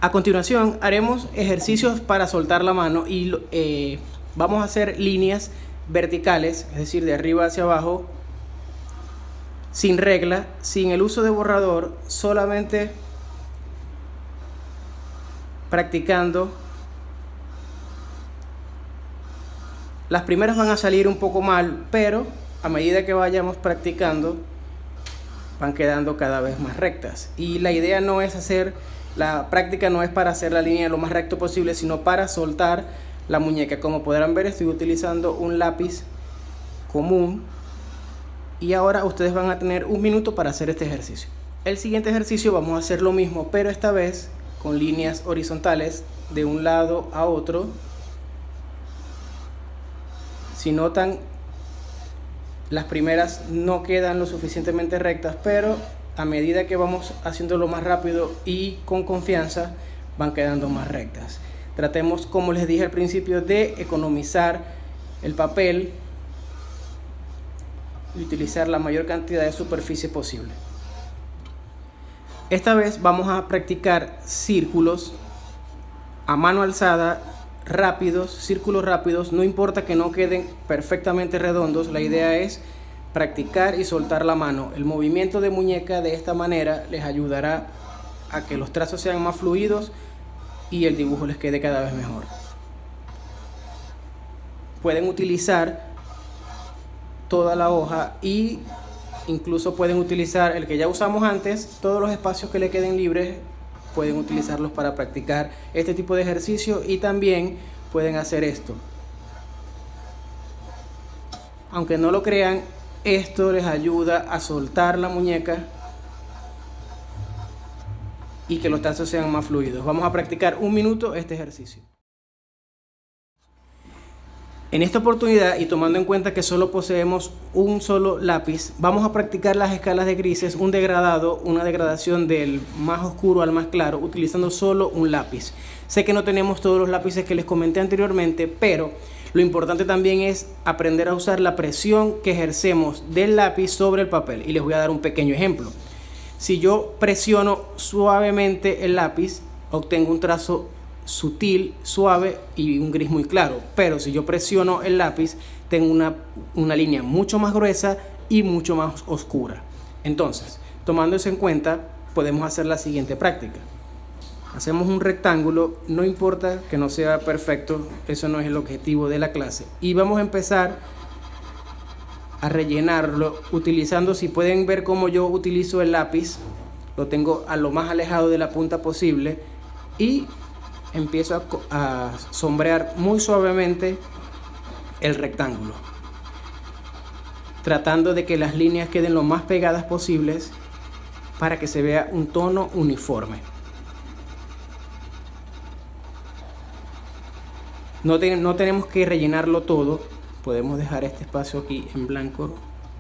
A continuación haremos ejercicios para soltar la mano y vamos a hacer líneas verticales, es decir, de arriba hacia abajo, sin regla, sin el uso de borrador, solamente practicando. Las primeras van a salir un poco mal, pero a medida que vayamos practicando van quedando cada vez más rectas. Y la idea no es la práctica no es para hacer la línea lo más recto posible, sino para soltar la muñeca. Como podrán ver, estoy utilizando un lápiz común y ahora ustedes van a tener un minuto para hacer este ejercicio. El siguiente ejercicio vamos a hacer lo mismo, pero esta vez con líneas horizontales de un lado a otro. Si notan, las primeras no quedan lo suficientemente rectas, pero a medida que vamos haciéndolo más rápido y con confianza, van quedando más rectas. Tratemos, como les dije al principio, de economizar el papel y utilizar la mayor cantidad de superficie posible. Esta vez vamos a practicar círculos a mano alzada, rápidos, círculos rápidos. No importa que no queden perfectamente redondos, la idea es practicar y soltar la mano. El movimiento de muñeca de esta manera les ayudará a que los trazos sean más fluidos y el dibujo les quede cada vez mejor. Pueden utilizar toda la hoja y incluso pueden utilizar el que ya usamos antes. Todos los espacios que le queden libres pueden utilizarlos para practicar este tipo de ejercicio y también pueden hacer esto. Aunque no lo crean, esto les ayuda a soltar la muñeca y que los trazos sean más fluidos. Vamos a practicar un minuto este ejercicio. En esta oportunidad, y tomando en cuenta que solo poseemos un solo lápiz, vamos a practicar las escalas de grises, un degradado, una degradación del más oscuro al más claro, utilizando solo un lápiz. Sé que no tenemos todos los lápices que les comenté anteriormente, pero lo importante también es aprender a usar la presión que ejercemos del lápiz sobre el papel. Y les voy a dar un pequeño ejemplo. Si yo presiono suavemente el lápiz, obtengo un trazo sutil, suave y un gris muy claro. Pero si yo presiono el lápiz, tengo una línea mucho más gruesa y mucho más oscura. Entonces, tomando eso en cuenta, podemos hacer la siguiente práctica. Hacemos un rectángulo, no importa que no sea perfecto, eso no es el objetivo de la clase. Y vamos a empezar a rellenarlo utilizando, si pueden ver cómo yo utilizo el lápiz, lo tengo a lo más alejado de la punta posible y empiezo a sombrear muy suavemente el rectángulo, tratando de que las líneas queden lo más pegadas posibles para que se vea un tono uniforme. No tenemos que rellenarlo todo, podemos dejar este espacio aquí en blanco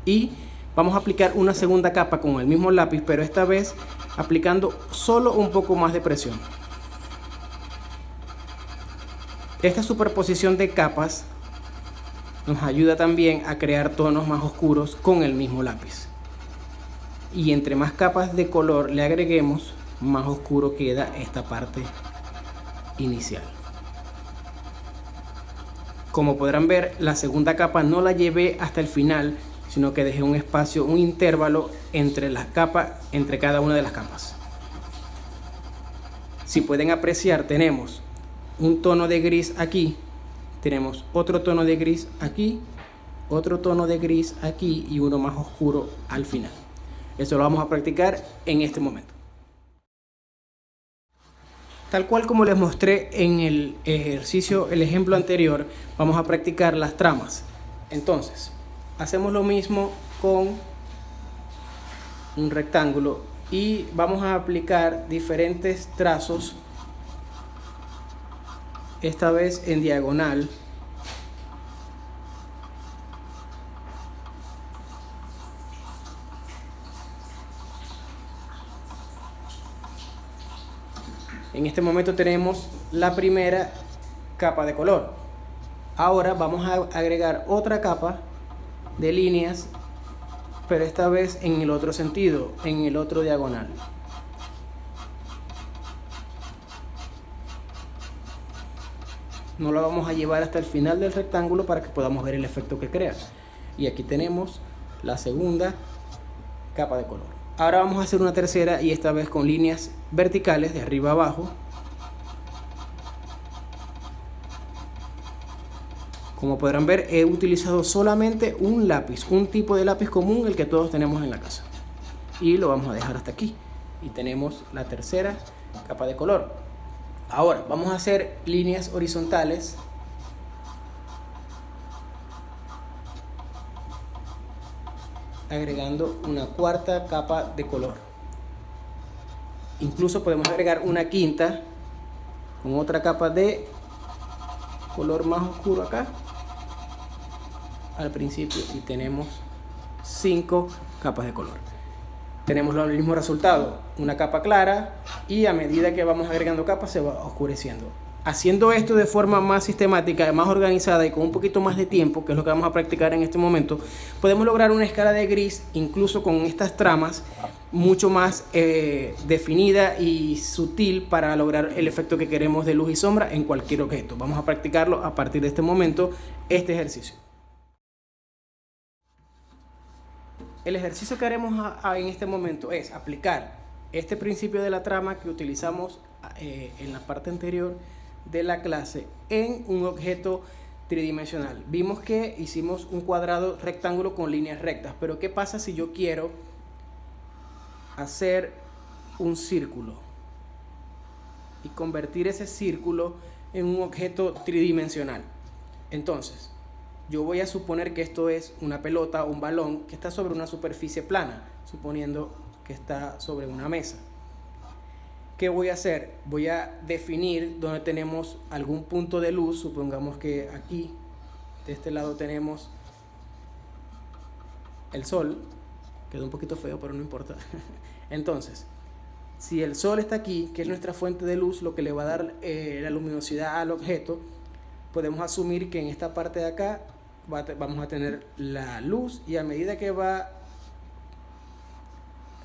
y vamos a aplicar una segunda capa con el mismo lápiz, pero esta vez aplicando solo un poco más de presión. Esta superposición de capas nos ayuda también a crear tonos más oscuros con el mismo lápiz. Y entre más capas de color le agreguemos, más oscuro queda esta parte inicial. Como podrán ver, la segunda capa no la llevé hasta el final, sino que dejé un espacio, un intervalo entre las capas, entre cada una de las capas. Si pueden apreciar, tenemos un tono de gris aquí, tenemos otro tono de gris aquí, otro tono de gris aquí y uno más oscuro al final. Eso lo vamos a practicar en este momento. Tal cual como les mostré en el ejercicio, el ejemplo anterior, vamos a practicar las tramas. Entonces, hacemos lo mismo con un rectángulo y vamos a aplicar diferentes trazos, esta vez en diagonal. En este momento tenemos la primera capa de color. Ahora vamos a agregar otra capa de líneas, pero esta vez en el otro sentido, en el otro diagonal. No la vamos a llevar hasta el final del rectángulo para que podamos ver el efecto que crea. Y aquí tenemos la segunda capa de color. Ahora vamos a hacer una tercera y esta vez con líneas verticales de arriba a abajo. Como podrán ver, he utilizado solamente un lápiz, un tipo de lápiz común, el que todos tenemos en la casa. Y lo vamos a dejar hasta aquí. Y tenemos la tercera capa de color. Ahora vamos a hacer líneas horizontales. Agregando una cuarta capa de color. Incluso podemos agregar una quinta con otra capa de color más oscuro acá al principio y tenemos 5 capas de color. Tenemos el mismo resultado, una capa clara, y a medida que vamos agregando capas se va oscureciendo. Haciendo esto de forma más sistemática, más organizada y con un poquito más de tiempo, que es lo que vamos a practicar en este momento, podemos lograr una escala de gris, incluso con estas tramas, mucho más definida y sutil para lograr el efecto que queremos de luz y sombra en cualquier objeto. Vamos a practicarlo a partir de este momento, este ejercicio. El ejercicio que haremos en este momento es aplicar este principio de la trama que utilizamos en la parte anterior de la clase en un objeto tridimensional. Vimos que hicimos un cuadrado rectángulo con líneas rectas, pero ¿qué pasa si yo quiero hacer un círculo y convertir ese círculo en un objeto tridimensional? Entonces, yo voy a suponer que esto es una pelota o un balón que está sobre una superficie plana, suponiendo que está sobre una mesa. ¿Qué voy a hacer? Voy a definir donde tenemos algún punto de luz. Supongamos que aquí, de este lado, tenemos el sol. Quedó un poquito feo, pero no importa. Entonces, si el sol está aquí, que es nuestra fuente de luz, lo que le va a dar la luminosidad al objeto, podemos asumir que en esta parte de acá vamos a tener la luz, y a medida que va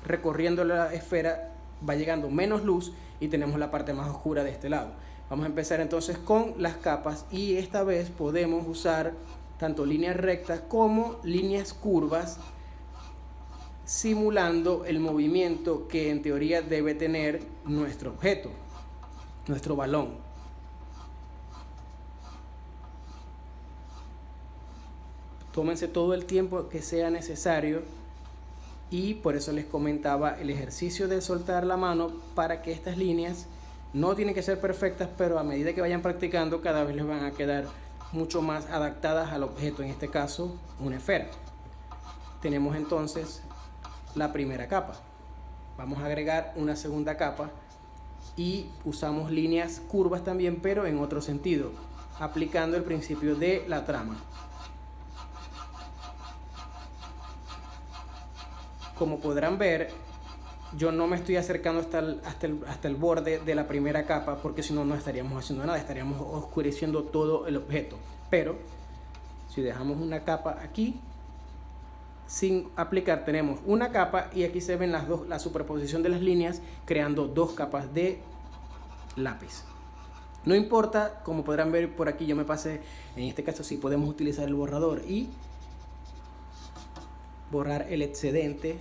recorriendo la esfera va llegando menos luz y tenemos la parte más oscura de este lado. Vamos a empezar entonces con las capas, y esta vez podemos usar tanto líneas rectas como líneas curvas, simulando el movimiento que en teoría debe tener nuestro objeto, nuestro balón. Tómense todo el tiempo que sea necesario, y por eso les comentaba el ejercicio de soltar la mano, para que estas líneas no tienen que ser perfectas, pero a medida que vayan practicando cada vez les van a quedar mucho más adaptadas al objeto, en este caso una esfera. Tenemos entonces la primera capa. Vamos a agregar una segunda capa y usamos líneas curvas también, pero en otro sentido, aplicando el principio de la trama. Como podrán ver, yo no me estoy acercando hasta el borde de la primera capa, porque si no, no estaríamos haciendo nada, estaríamos oscureciendo todo el objeto. Pero si dejamos una capa aquí, sin aplicar, tenemos una capa, y aquí se ven la superposición de las líneas, creando dos capas de lápiz. No importa, como podrán ver por aquí, yo me pasé, en este caso sí podemos utilizar el borrador y borrar el excedente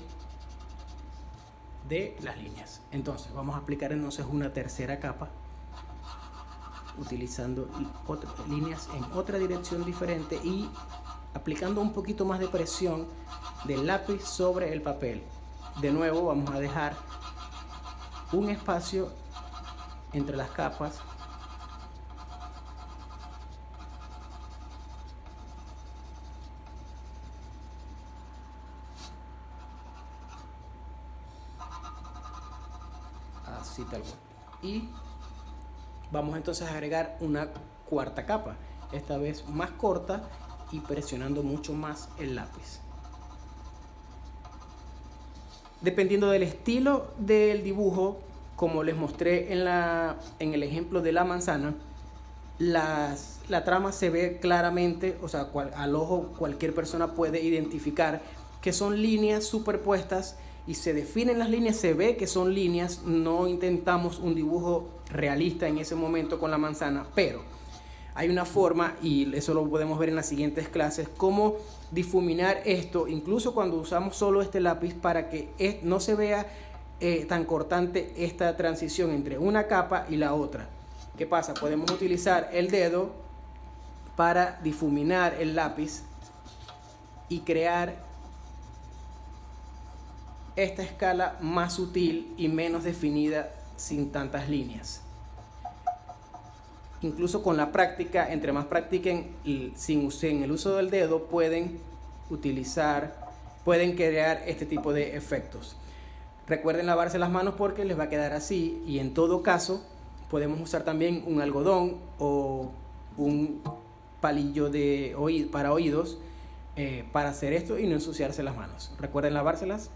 de las líneas. Entonces vamos a aplicar entonces una tercera capa, utilizando líneas en otra dirección diferente y aplicando un poquito más de presión del lápiz sobre el papel. De nuevo vamos a dejar un espacio entre las capas, así tal cual, y vamos entonces a agregar una cuarta capa, esta vez más corta y presionando mucho más el lápiz. Dependiendo del estilo del dibujo, como les mostré en el ejemplo de la manzana, la trama se ve claramente, o sea, al ojo cualquier persona puede identificar que son líneas superpuestas, y se definen las líneas, se ve que son líneas. No intentamos un dibujo realista en ese momento con la manzana, pero hay una forma, y eso lo podemos ver en las siguientes clases, cómo difuminar esto, incluso cuando usamos solo este lápiz, para que no se vea tan cortante esta transición entre una capa y la otra. ¿Qué pasa? Podemos utilizar el dedo para difuminar el lápiz y crear esta escala más sutil y menos definida, sin tantas líneas. Incluso con la práctica, entre más practiquen sin el uso del dedo, pueden crear este tipo de efectos. Recuerden lavarse las manos porque les va a quedar así, y en todo caso podemos usar también un algodón o un palillo para oídos para hacer esto y no ensuciarse las manos. Recuerden lavárselas.